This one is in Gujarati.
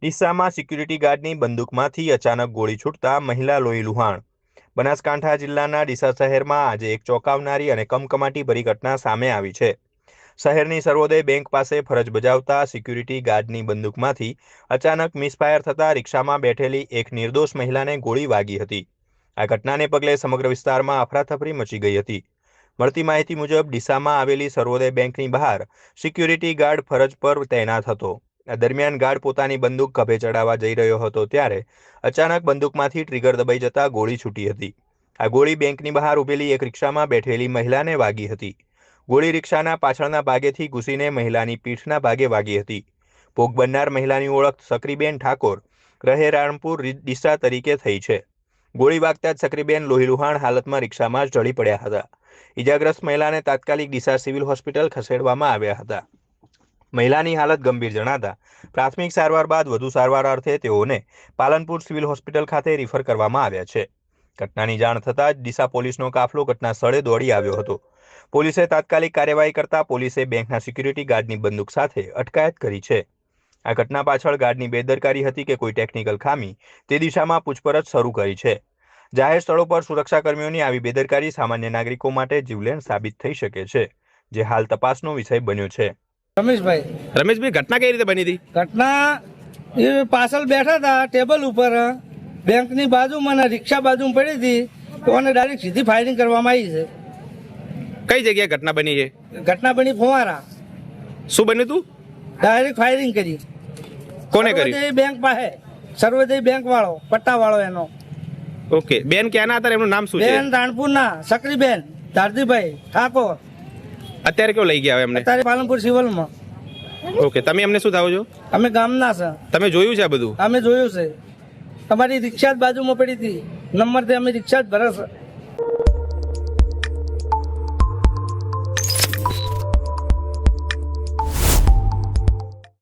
ડીસામાં સિક્યુરિટી ગાર્ડની બંદૂકમાંથી અચાનક ગોળી છૂટતા મહિલા લોહી લુહાણ। બનાસકાંઠા જિલ્લાના ડીસા શહેરમાં આજે એક ચોંકાવનારી અને કમકમાટીભરી ઘટના સામે આવી છે। શહેરની સર્વોદય બેંક પાસે ફરજ બજાવતા સિક્યુરિટી ગાર્ડની બંદૂકમાંથી અચાનક મિસફાયર થતા રિક્ષામાં બેઠેલી એક નિર્દોષ મહિલાને ગોળી વાગી હતી। આ ઘટનાને પગલે સમગ્ર વિસ્તારમાં અફરાતફરી મચી ગઈ હતી। મળતી માહિતી મુજબ ડીસામાં આવેલી સર્વોદય બેંકની બહાર સિક્યુરિટી ગાર્ડ ફરજ પર તૈનાત હતો। આ દરમિયાન ગાર્ડ પોતાની બંદૂક ખભે ચડાવવા જઈ રહ્યો હતો ત્યારે અચાનક બંદૂકમાંથી ટ્રિગર દબાઈ જતા ગોળી છૂટી હતી। આ ગોળી બેંકની બહાર ઊભેલી એક રિક્ષામાં બેઠેલી મહિલાને વાગી હતી। ગોળી રિક્ષાના પાછળના ભાગેથી ઘૂસીને મહિલાની પીઠના ભાગે વાગી હતી। ભોગ બનનાર મહિલાની ઓળખ સક્રીબેન ઠાકોર રહે રાણપુર ડીસા તરીકે થઈ છે। ગોળી વાગતા જ સક્રીબેન લોહીલુહાણ હાલતમાં રિક્ષામાં જ ઢળી પડ્યા હતા। ઇજાગ્રસ્ત મહિલાને તાત્કાલિક ડીસા સિવિલ હોસ્પિટલ ખસેડવામાં આવ્યા હતા। મહિલાની હાલત ગંભીર જણાતા પ્રાથમિક સારવાર બાદ વધુ સારવાર અર્થે તેઓને પાલનપુર સિવિલ હોસ્પિટલ ખાતે રિફર કરવામાં આવ્યા છે। ઘટનાની જાણ થતાં જ ડીસા પોલીસનો કાફલો ઘટના સ્થળે દોડી આવ્યો હતો। પોલીસે તાત્કાલિક કાર્યવાહી કરતા પોલીસે બેંકના સિક્યુરિટી ગાર્ડની બંદૂક સાથે અટકાયત કરી છે। આ ઘટના પાછળ ગાર્ડની બેદરકારી હતી કે કોઈ ટેકનિકલ ખામી તે દિશામાં પૂછપરછ શરૂ કરી છે। જાહેર સ્થળો પર સુરક્ષાકર્મીઓની આવી બેદરકારી સામાન્ય નાગરિકો માટે જીવલેણ સાબિત થઈ શકે છે, જે હાલ તપાસનો વિષય બન્યો છે। रमेश भाई घटना कई रीते बनी थी? घटना ये पासल बैठा था टेबल ऊपर बैंक ની બાજુમાં રિક્ષા બાજુમાં પડી હતી તો એને ડાયરેક્ટ સીધી ફાયરિંગ કરવામાં આવી છે। કઈ જગ્યાએ ઘટના બની છે? ઘટના બની ફુવારા। શું બન્યું તું? ડાયરેક્ટ ફાયરિંગ કરી। કોને કરી? સર્વોદય બેંક પાસે, સર્વોદય બેંક વાળો, પટ્ટા વાળો એનો। ઓકે, બેન ક્યાંના હતા? એમનું નામ શું છે? બેન રાણપુરના સક્રીબેન ધારતીભાઈ ઠાકોર। અત્યારે કેવું લઈ ગયા એમને? અત્યારે પાલનપુર સિવિલમાં। ઓકે, તમે એમને શું થાવો છો? અમે ગામના છે। તમે જોયું છે આ બધું? અમે જોયું છે। તમારી રિક્ષા જ બાજુમાં પડી હતી, નંબરથી અમે રિક્ષા જ ભરે છે।